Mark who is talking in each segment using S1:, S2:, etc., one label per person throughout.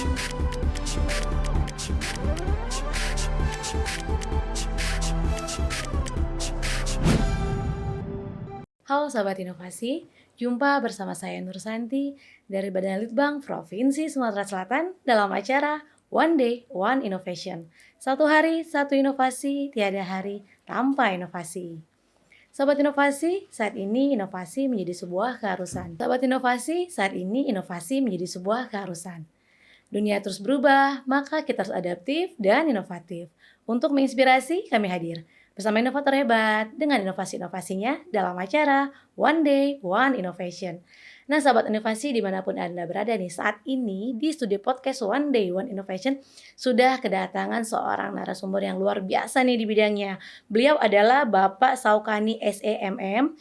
S1: Halo Sahabat Inovasi, jumpa bersama saya Nur Santi dari Badan Litbang Provinsi Sumatera Selatan dalam acara One Day, One Innovation. Satu hari, satu inovasi, tiada hari tanpa inovasi. Sahabat Inovasi, saat ini inovasi menjadi sebuah keharusan. Sahabat Inovasi, saat ini inovasi menjadi sebuah keharusan. Dunia terus berubah, maka kita harus adaptif dan inovatif. Untuk menginspirasi, kami hadir bersama inovator hebat dengan inovasi-inovasinya dalam acara One Day, One Innovation. Nah, sahabat inovasi dimanapun Anda berada nih, saat ini di studio podcast One Day, One Innovation sudah kedatangan seorang narasumber yang luar biasa nih di bidangnya. Beliau adalah Bapak Saukani SEMM,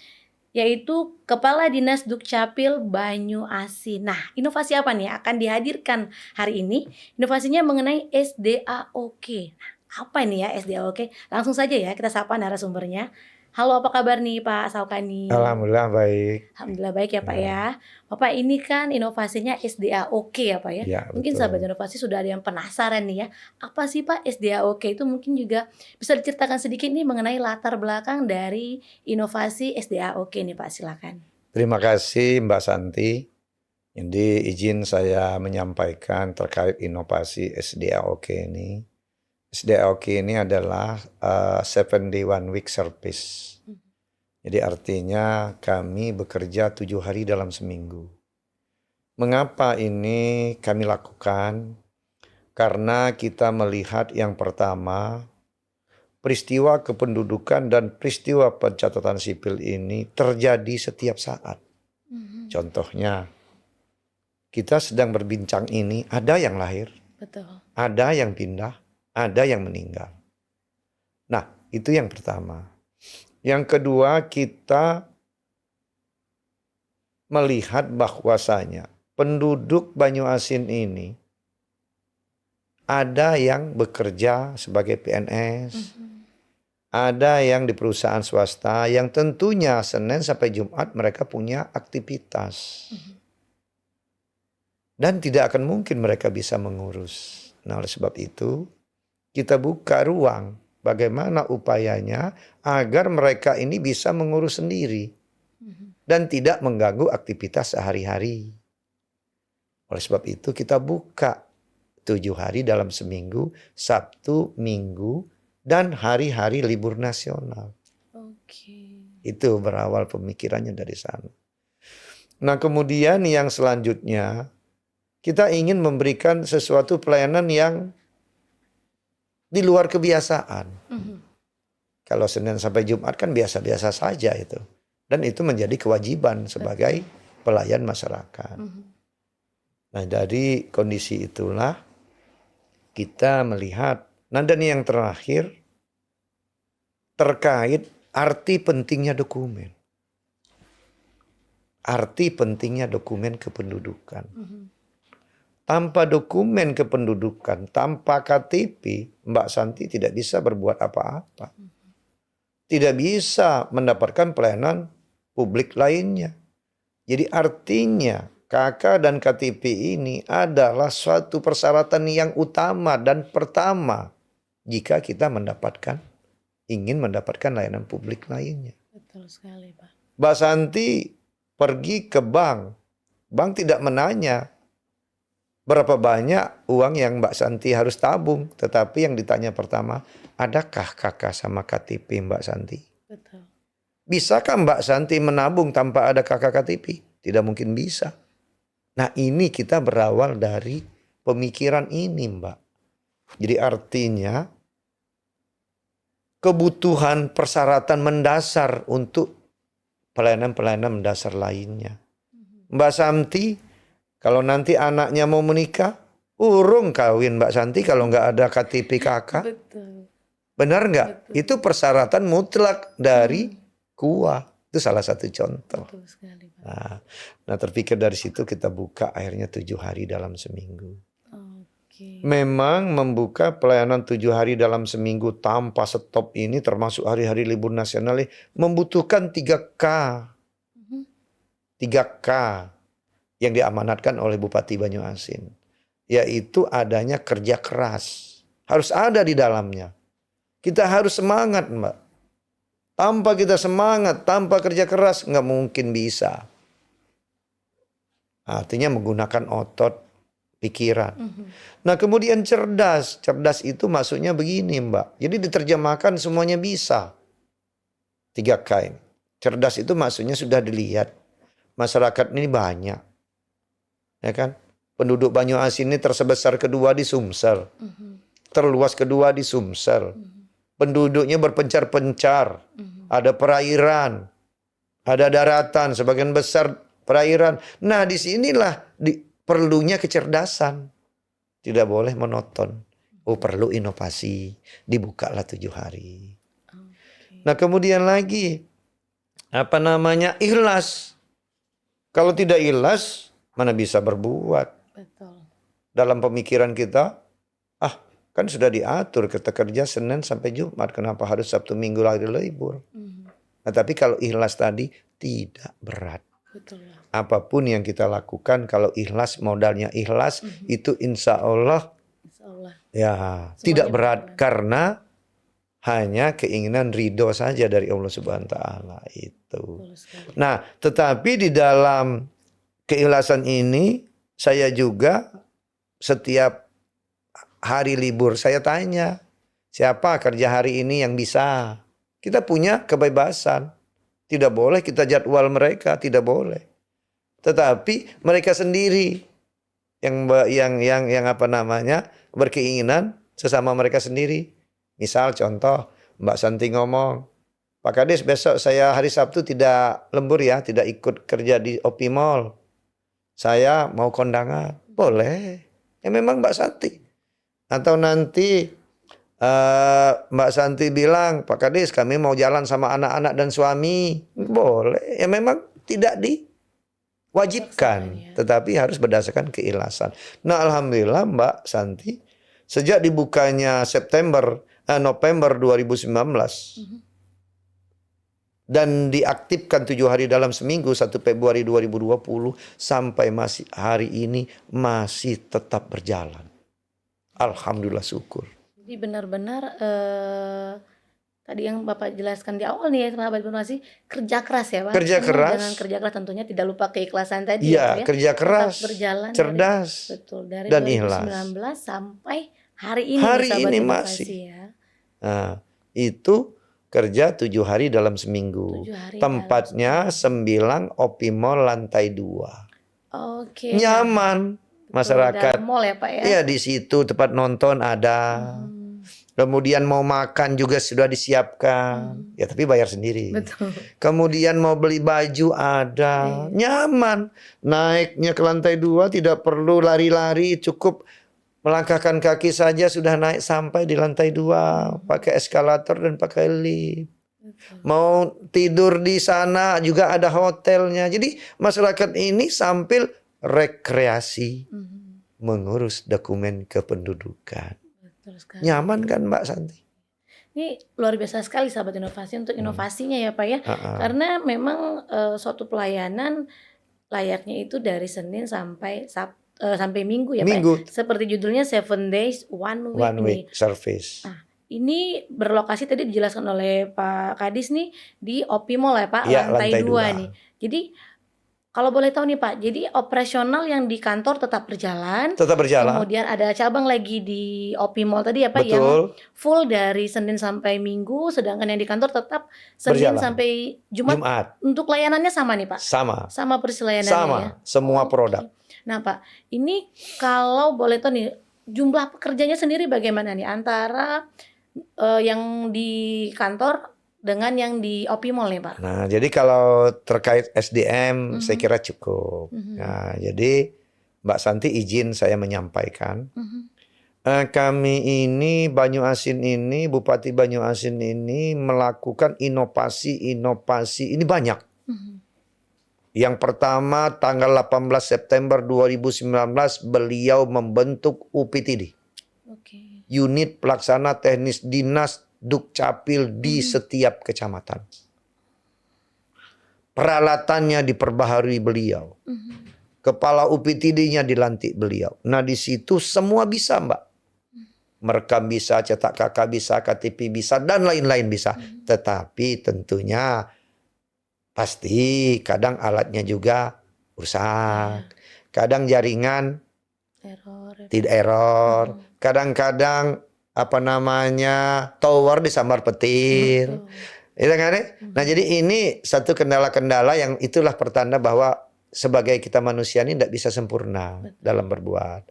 S1: yaitu Kepala Dinas Dukcapil Banyuasin. Nah, inovasi apa nih akan dihadirkan hari ini? Inovasinya mengenai SDAOK. Nah, apa ini ya SDAOK? Langsung saja ya kita sapa narasumbernya. Halo, apa kabar nih Pak Saukani?
S2: Alhamdulillah baik.
S1: Alhamdulillah baik ya Pak
S2: Ya.
S1: ya. Bapak ini kan inovasinya SDAOK ya Pak ya.
S2: Ya,
S1: Mungkin
S2: betul.
S1: sahabat inovasi sudah ada yang penasaran nih ya. Apa sih Pak SDAOK itu? Mungkin juga bisa diceritakan sedikit nih mengenai latar belakang dari inovasi SDAOK nih Pak, silakan.
S2: Terima kasih Mbak Santi. Jadi izin saya menyampaikan terkait inovasi SDAOK ini. SDAOK ini adalah 7 day 1 week service. Jadi artinya kami bekerja 7 hari dalam seminggu. Mengapa ini kami lakukan? Karena kita melihat yang pertama, peristiwa kependudukan dan peristiwa pencatatan sipil ini terjadi setiap saat. Contohnya, kita sedang berbincang ini, ada yang lahir,
S1: Betul.
S2: ada yang pindah, ada yang meninggal. Nah, itu yang pertama. Yang kedua, kita melihat bahwasanya penduduk Banyuasin ini ada yang bekerja sebagai PNS, ada yang di perusahaan swasta yang tentunya Senin sampai Jumat mereka punya aktivitas. Dan tidak akan mungkin mereka bisa mengurus. Nah, oleh sebab itu kita buka ruang bagaimana upayanya agar mereka ini bisa mengurus sendiri dan tidak mengganggu aktivitas sehari-hari. Oleh sebab itu kita buka 7 hari dalam seminggu, Sabtu, Minggu, dan hari-hari libur nasional.
S1: Oke.
S2: Itu berawal pemikirannya dari sana. Nah, kemudian yang selanjutnya kita ingin memberikan sesuatu pelayanan yang di luar kebiasaan. Kalau Senin sampai Jumat kan biasa-biasa saja itu. Dan itu menjadi kewajiban sebagai pelayan masyarakat. Nah, dari kondisi itulah kita melihat. Nah, dan yang terakhir terkait arti pentingnya dokumen. Arti pentingnya dokumen kependudukan. Tanpa dokumen kependudukan, tanpa KTP, Mbak Santi tidak bisa berbuat apa-apa. Tidak bisa mendapatkan pelayanan publik lainnya. Jadi artinya KK dan KTP ini adalah suatu persyaratan yang utama dan pertama jika kita ingin mendapatkan layanan publik lainnya.
S1: Betul sekali Pak.
S2: Mbak Santi pergi ke bank. Bank tidak menanya berapa banyak uang yang Mbak Santi harus tabung. Tetapi yang ditanya pertama, adakah KK sama KTP Mbak Santi?
S1: Betul.
S2: Bisakah Mbak Santi menabung tanpa ada KK KTP? Tidak mungkin bisa. Nah, ini kita berawal dari pemikiran ini Mbak. Jadi artinya kebutuhan persyaratan mendasar untuk pelayanan-pelayanan mendasar lainnya. Mbak Santi, kalau nanti anaknya mau menikah, urung kawin Mbak Santi kalau nggak ada KTP KK.
S1: Betul.
S2: Benar nggak?
S1: Betul.
S2: Itu persyaratan mutlak dari KUA. Itu salah satu contoh.
S1: Betul sekali Pak.
S2: Nah, terpikir dari situ kita buka akhirnya 7 hari dalam seminggu.
S1: Oke.
S2: Memang membuka pelayanan 7 hari dalam seminggu tanpa stop ini termasuk hari-hari libur nasional membutuhkan 3K. 3K yang diamanatkan oleh Bupati Banyuasin. yaitu adanya kerja keras. Harus ada di dalamnya. Kita harus semangat, Mbak. Tanpa kita semangat, tanpa kerja keras, nggak mungkin bisa. Artinya menggunakan otot, pikiran. Nah kemudian cerdas. Cerdas itu maksudnya begini, Mbak. Jadi diterjemahkan semuanya bisa. 3K ini. Cerdas itu maksudnya sudah dilihat. Masyarakat ini banyak. Ya kan? Penduduk Banyuasin ini terbesar kedua di Sumsel. Terluas kedua di Sumsel. Penduduknya berpencar-pencar. Ada perairan. Ada daratan. Sebagian besar perairan. Nah disinilah perlunya kecerdasan. Tidak boleh monoton. Oh perlu inovasi. Dibukalah 7 hari. Nah kemudian lagi. Ikhlas. Kalau tidak ikhlas. Mana bisa berbuat.
S1: Betul.
S2: Dalam pemikiran kita. Kan sudah diatur kita kerja Senin sampai Jumat. Kenapa harus Sabtu Minggu lagi libur? Nah tapi kalau ikhlas tadi tidak berat.
S1: Betul.
S2: Apapun yang kita lakukan kalau ikhlas, modalnya ikhlas, itu insya Allah ya tidak berat. Karena hanya keinginan ridho saja dari Allah Subhanahu wa Ta'ala itu. Nah tetapi di dalam keikhlasan ini saya juga setiap hari libur saya tanya, siapa kerja hari ini yang bisa? Kita punya kebebasan. Tidak boleh kita jadwal mereka, tidak boleh. Tetapi mereka sendiri yang berkeinginan sesama mereka sendiri. Misal contoh Mbak Santi ngomong, Pak Kades besok saya hari Sabtu tidak lembur ya, tidak ikut kerja di OP Mall. Saya mau kondangan. Boleh. Ya memang Mbak Santi. Atau nanti Mbak Santi bilang, Pak Kades kami mau jalan sama anak-anak dan suami. Boleh. Ya memang tidak diwajibkan. Tetapi harus berdasarkan keikhlasan. Nah alhamdulillah Mbak Santi. Sejak dibukanya November 2019. Dan diaktifkan 7 hari dalam seminggu. 1 Februari 2020. Sampai hari ini masih tetap berjalan. Alhamdulillah syukur.
S1: Jadi benar-benar tadi yang Bapak jelaskan di awal nih ya sahabat informasi, kerja keras ya Pak.
S2: Kerja keras.
S1: Dengan kerja keras tentunya tidak lupa keikhlasan tadi
S2: ya.
S1: Ya.
S2: Kerja keras.
S1: Tetap berjalan
S2: cerdas.
S1: Dari
S2: dan
S1: 2019
S2: ikhlas.
S1: sampai hari ini
S2: Hari
S1: nih,
S2: ini
S1: masih.
S2: Ya. Nah, itu kerja 7 hari dalam seminggu.
S1: 7 hari
S2: Tempatnya Sembilang OP Mall lantai 2.
S1: Oke.
S2: Nyaman. Masyarakat.
S1: Dalam mall ya Pak ya?
S2: Iya di situ tempat nonton ada. Kemudian mau makan juga sudah disiapkan. Ya tapi bayar sendiri.
S1: Betul.
S2: Kemudian mau beli baju ada. Nyaman. Naiknya ke lantai 2 tidak perlu lari-lari. Cukup melangkahkan kaki saja sudah naik sampai di lantai 2. Pakai eskalator dan pakai lift. Mau tidur di sana juga ada hotelnya. Jadi masyarakat ini sambil rekreasi, mengurus dokumen kependudukan. Nyaman kan Mbak Santi?
S1: Ini luar biasa sekali sahabat inovasi untuk inovasinya ya Pak ya. Karena memang suatu pelayanan layaknya itu dari Senin sampai Minggu ya Pak. Seperti judulnya 7 days, 1 week.
S2: 1 week service.
S1: Nah, ini berlokasi tadi dijelaskan oleh Pak Kadis nih di OP Mall ya Pak, lantai 2 nih. Jadi kalau boleh tahu nih Pak, jadi operasional yang di kantor tetap berjalan.
S2: Tetap berjalan.
S1: Kemudian ada cabang lagi di OP Mall tadi ya Pak.
S2: Betul.
S1: Yang full dari Senin sampai Minggu. Sedangkan yang di kantor tetap Senin sampai Jumat. Untuk layanannya sama nih Pak? Sama persis layanannya ya?
S2: Semua produk.
S1: Nah Pak, ini kalau boleh tahu nih, jumlah pekerjanya sendiri bagaimana nih? Antara yang di kantor dengan yang di OP Mall nih Pak.
S2: Nah, jadi kalau terkait SDM saya kira cukup. Nah, jadi Mbak Santi izin saya menyampaikan. Kami ini Banyuasin ini, Bupati Banyuasin ini melakukan inovasi ini banyak. Yang pertama tanggal 18 September 2019 beliau membentuk UPTD. Unit Pelaksana Teknis Dinas Dukcapil di setiap kecamatan. Peralatannya diperbaharui beliau. Kepala UPTD-nya dilantik beliau. Nah di situ semua bisa Mbak. Merekam bisa, cetak KK bisa, KTP bisa, dan lain-lain bisa. Tetapi tentunya pasti kadang alatnya juga rusak. Kadang jaringan
S1: Error ya, Pak.
S2: tidak error. Kadang-kadang tower disambar petir.
S1: Betul.
S2: Itu kan? Nah jadi ini satu kendala-kendala yang itulah pertanda bahwa sebagai kita manusia ini tidak bisa sempurna dalam berbuat.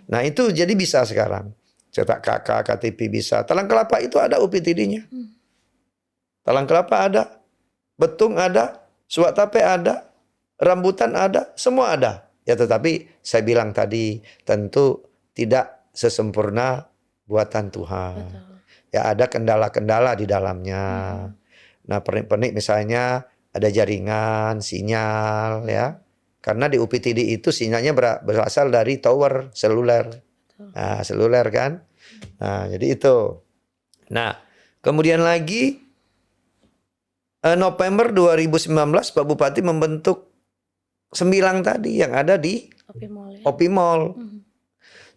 S2: Nah itu jadi bisa sekarang. Cetak KK, KTP bisa. Talang Kelapa itu ada UPTD-nya. Talang Kelapa ada. Betung ada. Suak Tape ada. Rambutan ada. Semua ada. Ya tetapi saya bilang tadi tentu tidak sesempurna buatan Tuhan.
S1: Betul.
S2: Ya ada kendala-kendala di dalamnya. Nah pernik-pernik misalnya ada jaringan, sinyal ya. Karena di UPTD itu sinyalnya berasal dari tower seluler. Nah, seluler kan. Nah jadi itu. Nah kemudian lagi November 2019 Pak Bupati membentuk 9 tadi yang ada di
S1: Opimol ya.
S2: Opimol.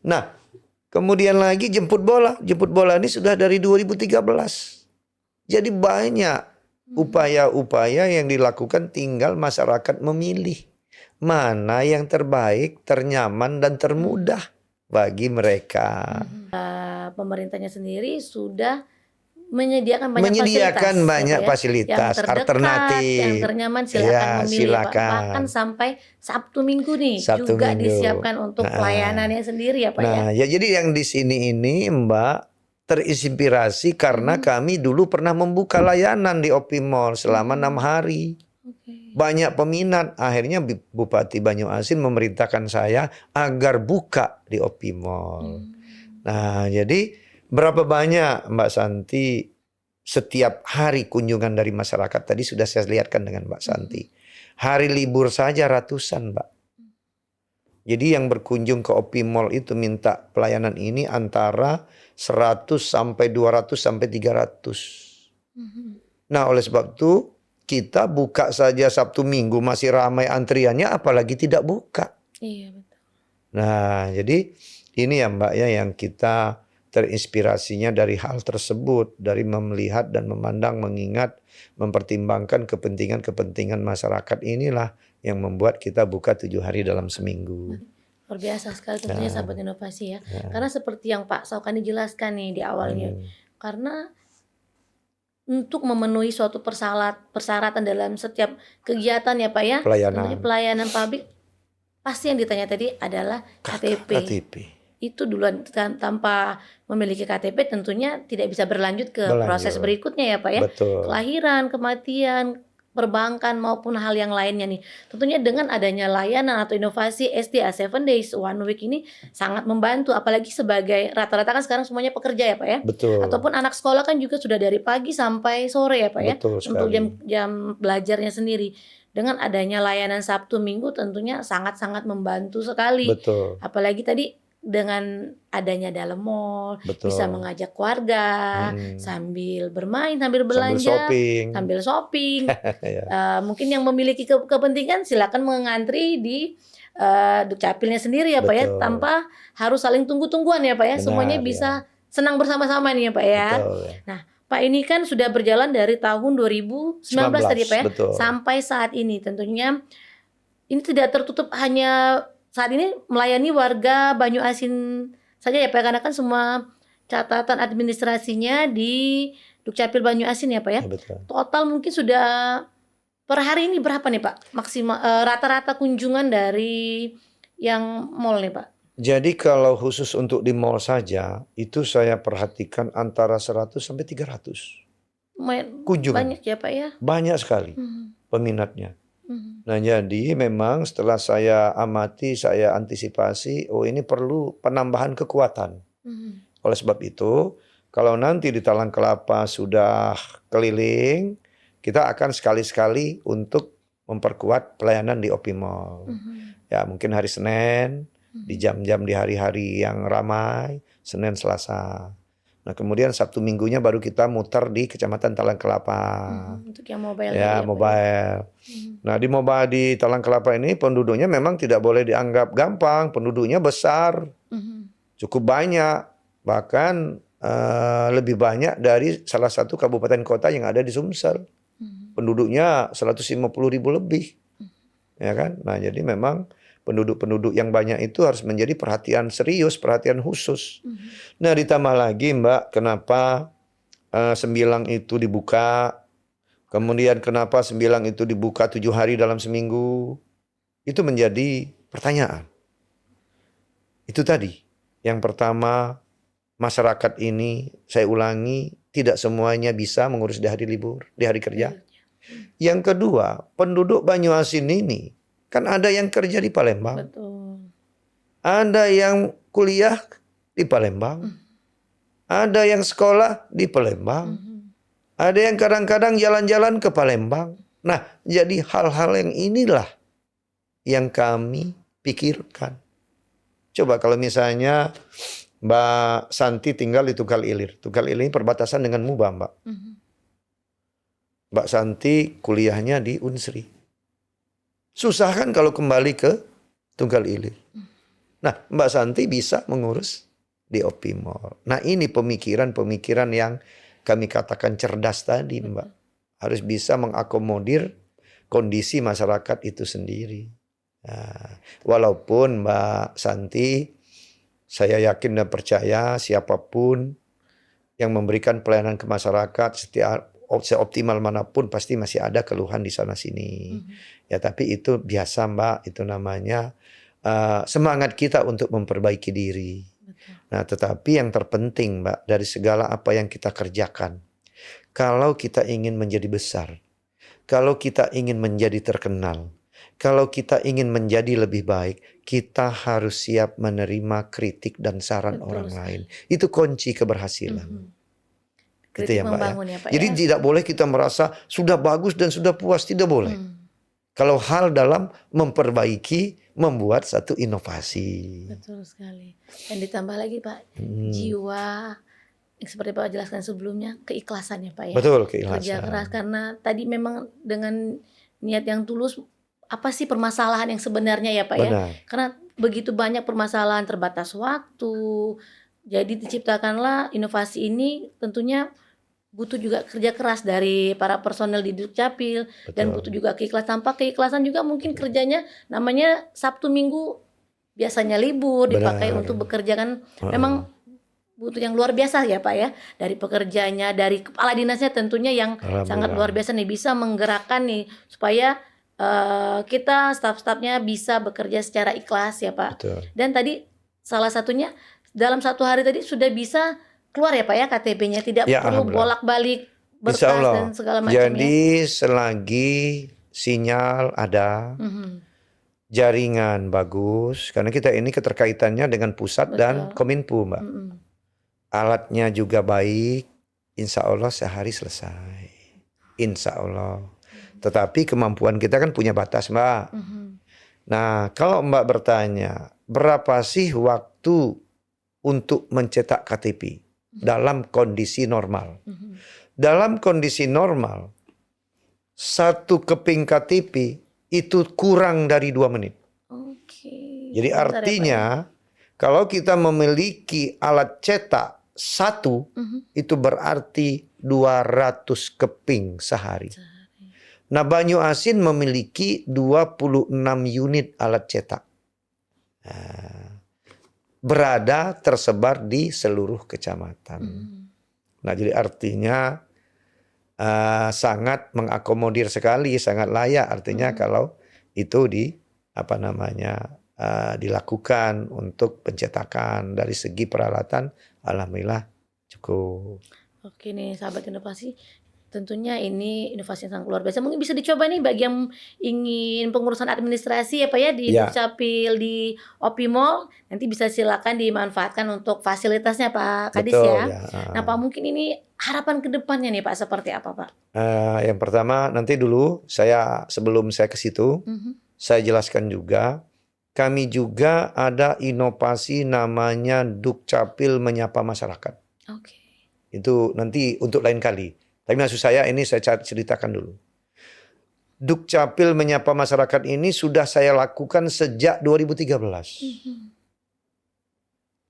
S2: Nah kemudian lagi jemput bola. Jemput bola ini sudah dari 2013. Jadi banyak upaya-upaya yang dilakukan, tinggal masyarakat memilih mana yang terbaik, ternyaman, dan termudah bagi mereka.
S1: Pemerintahnya sendiri sudah menyediakan banyak
S2: fasilitas
S1: yang terdekat,
S2: alternatif,
S1: yang ternyaman, silakan memilih Pak. Bahkan sampai Sabtu Minggu nih juga disiapkan untuk pelayanannya sendiri ya Pak ya.
S2: Nah ya jadi yang di sini ini Mbak terinspirasi karena kami dulu pernah membuka layanan di Opimol selama 6 hari. Banyak peminat, akhirnya Bupati Banyuasin memerintahkan saya agar buka di Opimol. Nah jadi berapa banyak Mbak Santi setiap hari kunjungan dari masyarakat tadi sudah saya lihatkan dengan Mbak Santi. Hari libur saja ratusan Mbak. Jadi yang berkunjung ke Opimol itu minta pelayanan ini antara 100 sampai 200 sampai 300. Nah oleh sebab itu kita buka saja Sabtu Minggu masih ramai antriannya, apalagi tidak buka.
S1: Iya betul.
S2: Nah jadi ini ya Mbak ya yang kita terinspirasinya dari hal tersebut, dari melihat dan memandang, mengingat, mempertimbangkan kepentingan-kepentingan masyarakat inilah yang membuat kita buka 7 hari dalam seminggu.
S1: Luar biasa sekali tentunya sahabat inovasi ya. Karena seperti yang Pak Saukani jelaskan nih di awalnya, karena untuk memenuhi suatu persyaratan dalam setiap kegiatan ya Pak ya, tentunya pelayanan publik pasti yang ditanya tadi adalah KTP. Itu duluan, tanpa memiliki KTP tentunya tidak bisa berlanjut ke proses berikutnya ya Pak ya. Kelahiran, kematian, perbankan maupun hal yang lainnya nih. Tentunya dengan adanya layanan atau inovasi SDA 7 Days 1 Week ini sangat membantu, apalagi sebagai rata-rata kan sekarang semuanya pekerja ya Pak ya. Ataupun anak sekolah kan juga sudah dari pagi sampai sore ya Pak ya. Untuk jam belajarnya sendiri. Dengan adanya layanan Sabtu Minggu tentunya sangat-sangat membantu sekali. Apalagi tadi dengan adanya dalam mall, bisa mengajak keluarga sambil bermain, sambil belanja, sambil shopping. Mungkin yang memiliki kepentingan silakan mengantri di Dukcapilnya sendiri ya Pak ya, tanpa harus saling tunggu-tungguan ya Pak ya. Semuanya bisa senang bersama-sama nih ya Pak ya. Nah Pak ini kan sudah berjalan dari tahun 2019 tadi Pak ya, sampai saat ini tentunya ini tidak tertutup hanya saat ini melayani warga Banyuasin saja ya Pak, karena kan semua catatan administrasinya di Dukcapil Banyuasin ya Pak ya. Total mungkin sudah per hari ini berapa nih Pak maksimal rata-rata kunjungan dari yang mall nih Pak?
S2: Jadi kalau khusus untuk di mall saja itu saya perhatikan antara 100 sampai 300 kunjungan.
S1: Banyak ya Pak ya?
S2: Banyak sekali peminatnya. Nah jadi memang setelah saya amati, saya antisipasi, oh ini perlu penambahan kekuatan. Oleh sebab itu, kalau nanti di Talang Kelapa sudah keliling, kita akan sekali-sekali untuk memperkuat pelayanan di Opimol. Ya mungkin hari Senin, di jam-jam di hari-hari yang ramai, Senin, Selasa. Nah kemudian Sabtu Minggunya baru kita muter di Kecamatan Talang Kelapa.
S1: Untuk yang mobile tadi
S2: Ya,
S1: ya Pak ya.
S2: mobile. Nah di mobile di Talang Kelapa ini penduduknya memang tidak boleh dianggap gampang. Penduduknya besar, cukup banyak. Bahkan lebih banyak dari salah satu kabupaten kota yang ada di Sumsel. Penduduknya 150.000 lebih. Ya kan? Nah jadi memang penduduk-penduduk yang banyak itu harus menjadi perhatian serius, perhatian khusus. Nah ditambah lagi Mbak, kenapa Sembilang itu dibuka, kemudian kenapa Sembilang itu dibuka 7 hari dalam seminggu, itu menjadi pertanyaan. Itu tadi, yang pertama masyarakat ini, saya ulangi, tidak semuanya bisa mengurus di hari libur, di hari kerja. Yang kedua, penduduk Banyuasin ini kan ada yang kerja di Palembang,
S1: Betul.
S2: ada yang kuliah di Palembang, ada yang sekolah di Palembang, ada yang kadang-kadang jalan-jalan ke Palembang. Nah, jadi hal-hal yang inilah yang kami pikirkan. Coba kalau misalnya Mbak Santi tinggal di Tugal Ilir. Tugal Ilir perbatasan dengan Muba, Mbak. Mbak Santi kuliahnya di Unsri. Susah kan kalau kembali ke Tugal Ilir. Nah, Mbak Santi bisa mengurus di Opimol. Nah, ini pemikiran-pemikiran yang kami katakan cerdas tadi, Mbak. Harus bisa mengakomodir kondisi masyarakat itu sendiri. Nah, walaupun Mbak Santi, saya yakin dan percaya siapapun yang memberikan pelayanan ke masyarakat setiap seoptimal manapun pasti masih ada keluhan di sana sini. Ya tapi itu biasa Mbak, itu namanya semangat kita untuk memperbaiki diri. Nah tetapi yang terpenting Mbak dari segala apa yang kita kerjakan, kalau kita ingin menjadi besar, kalau kita ingin menjadi terkenal, kalau kita ingin menjadi lebih baik, kita harus siap menerima kritik dan saran orang lain. Itu kunci keberhasilan. Gitu ya Mbak ya.
S1: Pak,
S2: Jadi tidak boleh kita merasa sudah bagus dan sudah puas, tidak boleh. Kalau hal dalam memperbaiki, membuat satu inovasi.
S1: Betul sekali. Dan ditambah lagi Pak, jiwa yang seperti Pak jelaskan sebelumnya, keikhlasan ya Pak ya.
S2: Betul, keikhlasan.
S1: Kerja keras karena tadi memang dengan niat yang tulus, apa sih permasalahan yang sebenarnya ya Pak ya. Karena begitu banyak permasalahan, terbatas waktu. Jadi diciptakanlah inovasi ini tentunya butuh juga kerja keras dari para personel di Dukcapil. Dan butuh juga keikhlasan. Tanpa keikhlasan juga mungkin kerjanya namanya Sabtu Minggu biasanya libur dipakai untuk bekerja kan memang butuh yang luar biasa ya Pak ya, dari pekerjanya, dari kepala dinasnya tentunya yang sangat luar biasa nih, bisa menggerakkan nih supaya kita staf-stafnya bisa bekerja secara ikhlas ya Pak. Dan tadi salah satunya dalam 1 hari tadi sudah bisa keluar ya Pak ya KTP-nya, tidak
S2: Ya,
S1: perlu bolak-balik berkas dan segala macam.
S2: Jadi selagi sinyal ada, jaringan bagus, karena kita ini keterkaitannya dengan pusat dan Kominfo Mbak. Alatnya juga baik, insya Allah sehari selesai. Insya Allah. Tetapi kemampuan kita kan punya batas Mbak. Nah kalau Mbak bertanya, berapa sih waktu untuk mencetak KTP? Dalam kondisi normal. Dalam kondisi normal, 1 keping KTP itu kurang dari 2 menit. Jadi artinya kalau kita memiliki alat cetak 1, itu berarti 200 keping sehari. Nah Banyuasin memiliki 26 unit alat cetak. Berada tersebar di seluruh kecamatan. Nah jadi artinya sangat mengakomodir sekali, sangat layak artinya kalau itu dilakukan untuk pencetakan. Dari segi peralatan alhamdulillah cukup. Oke
S1: nih sahabat inovasi, tentunya ini inovasi yang sangat luar biasa. Mungkin bisa dicoba nih bagi yang ingin pengurusan administrasi ya Pak ya di Dukcapil, di Opimol, nanti bisa silakan dimanfaatkan untuk fasilitasnya Pak Kadis ya. Nah Pak mungkin ini harapan ke depannya nih Pak seperti apa Pak?
S2: Yang pertama nanti dulu sebelum saya ke situ, saya jelaskan juga, kami juga ada inovasi namanya Dukcapil Menyapa Masyarakat. Itu nanti untuk lain kali. Tapi maksud saya ini saya ceritakan dulu. Dukcapil menyapa masyarakat ini sudah saya lakukan sejak 2013.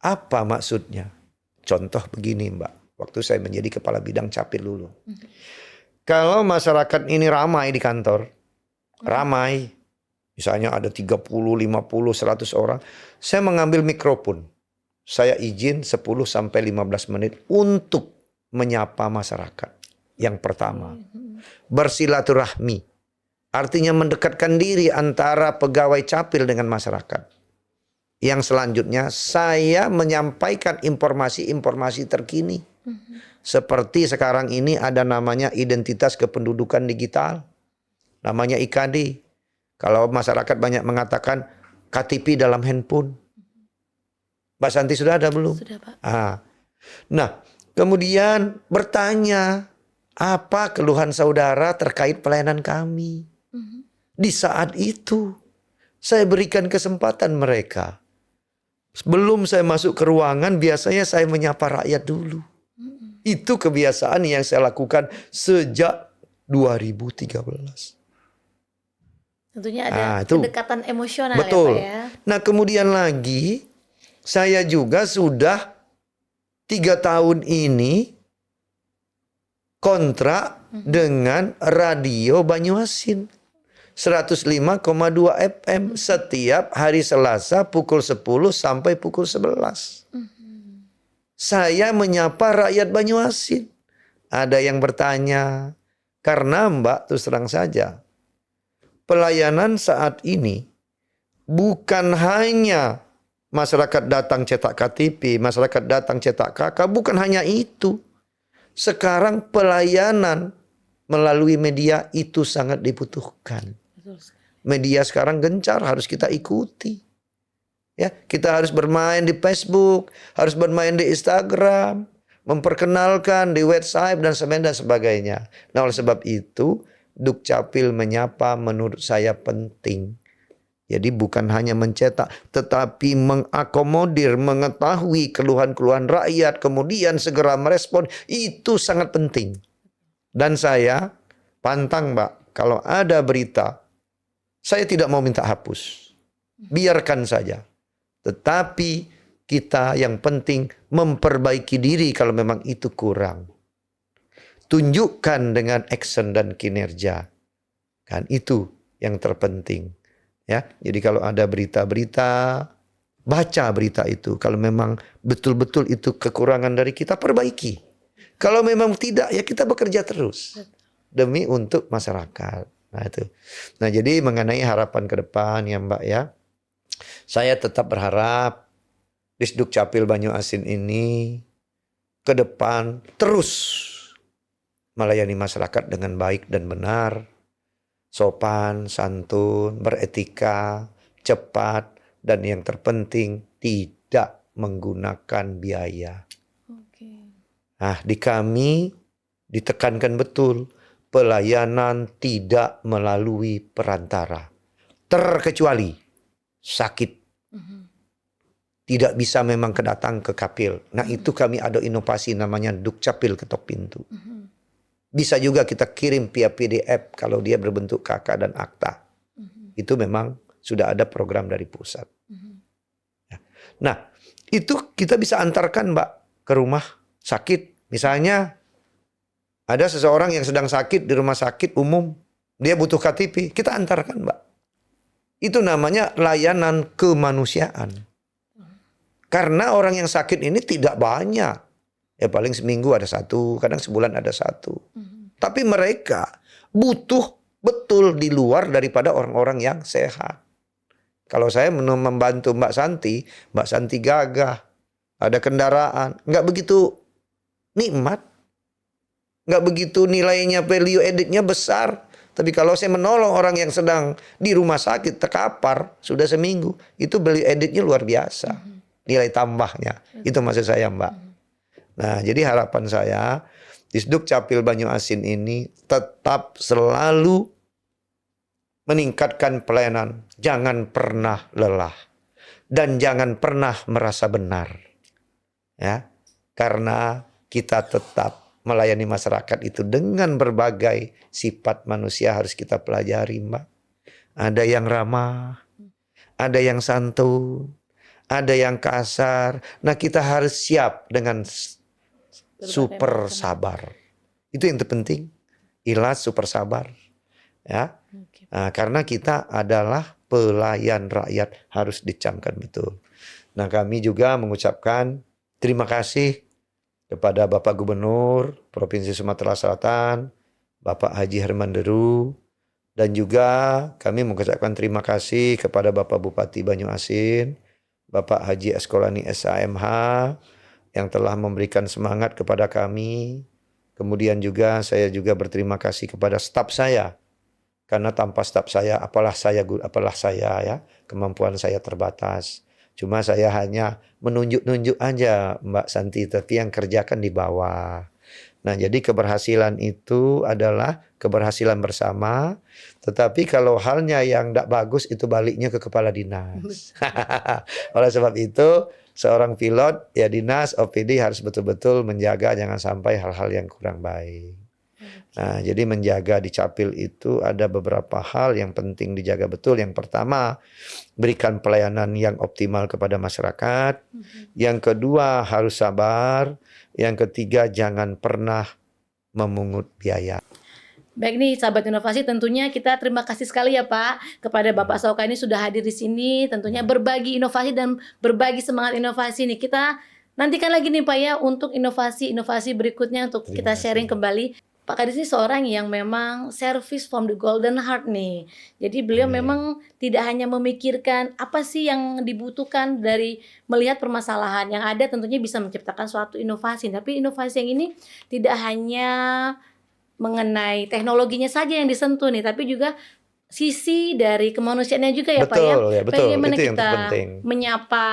S2: Apa maksudnya? Contoh begini Mbak, waktu saya menjadi kepala bidang capil dulu. Kalau masyarakat ini ramai di kantor, ramai, misalnya ada 30, 50, 100 orang, saya mengambil mikrofon. Saya izin 10 sampai 15 menit untuk menyapa masyarakat. Yang pertama, bersilaturahmi. Artinya mendekatkan diri antara pegawai capil dengan masyarakat. Yang selanjutnya, saya menyampaikan informasi-informasi terkini. Seperti sekarang ini ada namanya identitas kependudukan digital. Namanya IKD. Kalau masyarakat banyak mengatakan KTP dalam handphone. Mbak Santi sudah ada belum?
S1: Sudah, Pak.
S2: Nah, kemudian bertanya, apa keluhan saudara terkait pelayanan kami? Di saat itu, saya berikan kesempatan mereka. Sebelum saya masuk ke ruangan, biasanya saya menyapa rakyat dulu. Itu kebiasaan yang saya lakukan sejak 2013.
S1: Tentunya ada
S2: itu
S1: kedekatan emosional
S2: betul.
S1: ya Pak ya.
S2: Nah kemudian lagi, saya juga sudah 3 tahun ini kontrak dengan Radio Banyuasin 105,2 FM setiap hari Selasa pukul 10 sampai pukul 11. Saya menyapa rakyat Banyuasin. Ada yang bertanya, karena Mbak terus terang saja, pelayanan saat ini bukan hanya masyarakat datang cetak KTP, masyarakat datang cetak KK, bukan hanya itu. Sekarang pelayanan melalui media itu sangat dibutuhkan. Media sekarang gencar, harus kita ikuti. Ya, kita harus bermain di Facebook, harus bermain di Instagram, memperkenalkan di WhatsApp dan sebagainya. Nah, oleh sebab itu, Dukcapil menyapa menurut saya penting. Jadi bukan hanya mencetak, tetapi mengakomodir, mengetahui keluhan-keluhan rakyat, kemudian segera merespon, itu sangat penting. Dan saya pantang Mbak, kalau ada berita, saya tidak mau minta hapus. Biarkan saja. Tetapi kita yang penting memperbaiki diri kalau memang itu kurang. Tunjukkan dengan action dan kinerja. Kan itu yang terpenting. Ya, jadi kalau ada berita-berita, baca berita itu. Kalau memang betul-betul itu kekurangan dari kita, perbaiki. Kalau memang tidak, ya kita bekerja terus demi untuk masyarakat. Nah itu. Nah jadi mengenai harapan ke depan ya Mbak ya, saya tetap berharap Disduk Capil Banyuasin ini ke depan terus melayani masyarakat dengan baik dan benar, sopan, santun, beretika, cepat, dan yang terpenting tidak menggunakan biaya. Nah, di kami ditekankan betul pelayanan tidak melalui perantara. Terkecuali sakit. Tidak bisa memang kedatang ke kapil. Nah, itu kami ada inovasi namanya Dukcapil ketok pintu. Bisa juga kita kirim via PDF kalau dia berbentuk KK dan akta. Itu memang sudah ada program dari pusat. Nah, itu kita bisa antarkan Mbak ke rumah sakit. Misalnya ada seseorang yang sedang sakit di rumah sakit umum. Dia butuh KTP. Kita antarkan Mbak. Itu namanya layanan kemanusiaan. Karena orang yang sakit ini tidak banyak. Ya paling seminggu ada satu. Kadang sebulan ada satu. Tapi mereka butuh betul di luar daripada orang-orang yang sehat. Kalau saya membantu Mbak Santi gagah. Ada kendaraan. Nggak begitu nikmat. Nggak begitu nilainya, value added-nya besar. Tapi kalau saya menolong orang yang sedang di rumah sakit, terkapar, sudah seminggu. Itu value added-nya luar biasa. Nilai tambahnya. Itu maksud saya Mbak. Nah jadi harapan saya, Disduk Capil Banyuasin ini tetap selalu meningkatkan pelayanan. Jangan pernah lelah. Dan jangan pernah merasa benar. Ya, karena kita tetap melayani masyarakat itu dengan berbagai sifat manusia harus kita pelajari, Mbak. Ada yang ramah, ada yang santun, ada yang kasar. Nah, kita harus siap dengan super sabar. Itu yang terpenting. Ikhlas, super sabar. Ya. Nah, karena kita adalah pelayan rakyat, harus dicamkan betul. Nah, kami juga mengucapkan terima kasih kepada Bapak Gubernur Provinsi Sumatera Selatan, Bapak Haji Herman Deru, dan juga kami mengucapkan terima kasih kepada Bapak Bupati Banyuasin, Bapak Haji Eskolani SAMH, yang telah memberikan semangat kepada kami. Kemudian juga saya juga berterima kasih kepada staf saya. Karena tanpa staf saya, apalah saya ya, kemampuan saya terbatas. Cuma saya hanya menunjuk-nunjuk aja Mbak Santi, tapi yang kerjakan di bawah. Nah, jadi keberhasilan itu adalah keberhasilan bersama. Tetapi kalau halnya yang tidak bagus itu baliknya ke kepala dinas. Oleh sebab itu, seorang pilot, ya dinas, OPD harus betul-betul menjaga jangan sampai hal-hal yang kurang baik. Nah, jadi menjaga di Capil itu ada beberapa hal yang penting dijaga betul. Yang pertama, berikan pelayanan yang optimal kepada masyarakat. Yang kedua, harus sabar. Yang ketiga, jangan pernah memungut biaya.
S1: Baik nih sahabat inovasi, tentunya kita terima kasih sekali ya Pak kepada Bapak Sauka ini sudah hadir di sini, tentunya berbagi inovasi dan berbagi semangat inovasi nih. Kita nantikan lagi nih Pak ya untuk inovasi-inovasi berikutnya untuk kita sharing kembali. Pak Kadis ini seorang yang memang service from the golden heart nih. Jadi beliau memang tidak hanya memikirkan apa sih yang dibutuhkan dari melihat permasalahan yang ada, tentunya bisa menciptakan suatu inovasi. Tapi inovasi yang ini tidak hanya mengenai teknologinya saja yang disentuh nih, tapi juga sisi dari kemanusiaannya juga ya Pak ya.
S2: Betul, ya betul.
S1: Bagaimana
S2: Itu yang
S1: kita
S2: terpenting.
S1: menyapa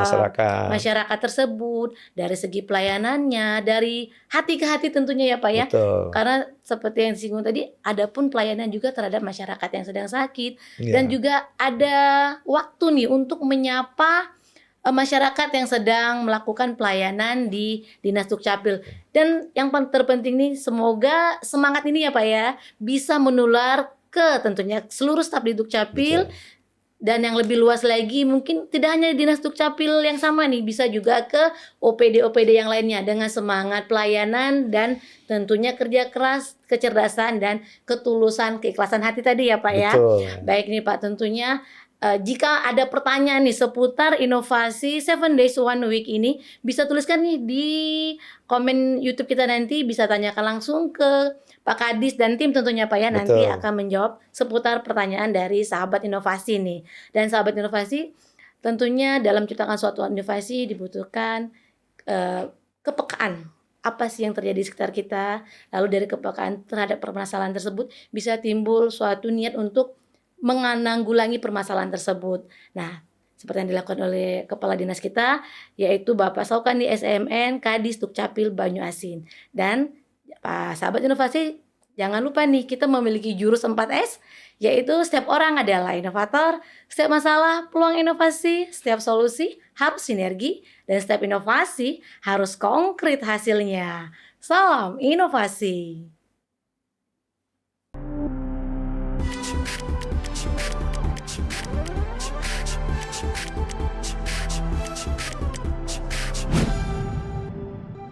S2: Masyarakat.
S1: masyarakat tersebut dari segi pelayanannya, dari hati ke hati tentunya ya Pak ya.
S2: Betul.
S1: Karena seperti yang disinggung tadi, ada pun pelayanan juga terhadap masyarakat yang sedang sakit. Dan juga ada waktu nih untuk menyapa masyarakat yang sedang melakukan pelayanan di Dinas Dukcapil. Dan yang terpenting nih, semoga semangat ini ya Pak ya bisa menular ke tentunya seluruh staf di Dukcapil. Dan yang lebih luas lagi mungkin tidak hanya di Dinas Dukcapil yang sama nih, bisa juga ke OPD-OPD yang lainnya dengan semangat pelayanan dan tentunya kerja keras, kecerdasan dan ketulusan, keikhlasan hati tadi ya Pak ya.
S2: Betul.
S1: Baik nih Pak, tentunya jika ada pertanyaan nih seputar inovasi 7 Days One Week ini, bisa tuliskan nih di komen YouTube kita nanti, bisa tanyakan langsung ke Pak Kadis dan tim tentunya Pak ya, nanti akan menjawab seputar pertanyaan dari sahabat inovasi nih. Dan sahabat inovasi, tentunya dalam menciptakan suatu inovasi dibutuhkan kepekaan. Apa sih yang terjadi di sekitar kita, lalu dari kepekaan terhadap permasalahan tersebut bisa timbul suatu niat untuk menanggulangi permasalahan tersebut. Nah, seperti yang dilakukan oleh kepala dinas kita, yaitu Bapak Saukan di SMN Kadis Dukcapil Banyuasin. Dan sahabat inovasi, jangan lupa nih kita memiliki jurus 4S, yaitu setiap orang adalah inovator, setiap masalah peluang inovasi, setiap solusi harus sinergi, dan setiap inovasi harus konkret hasilnya. Salam inovasi.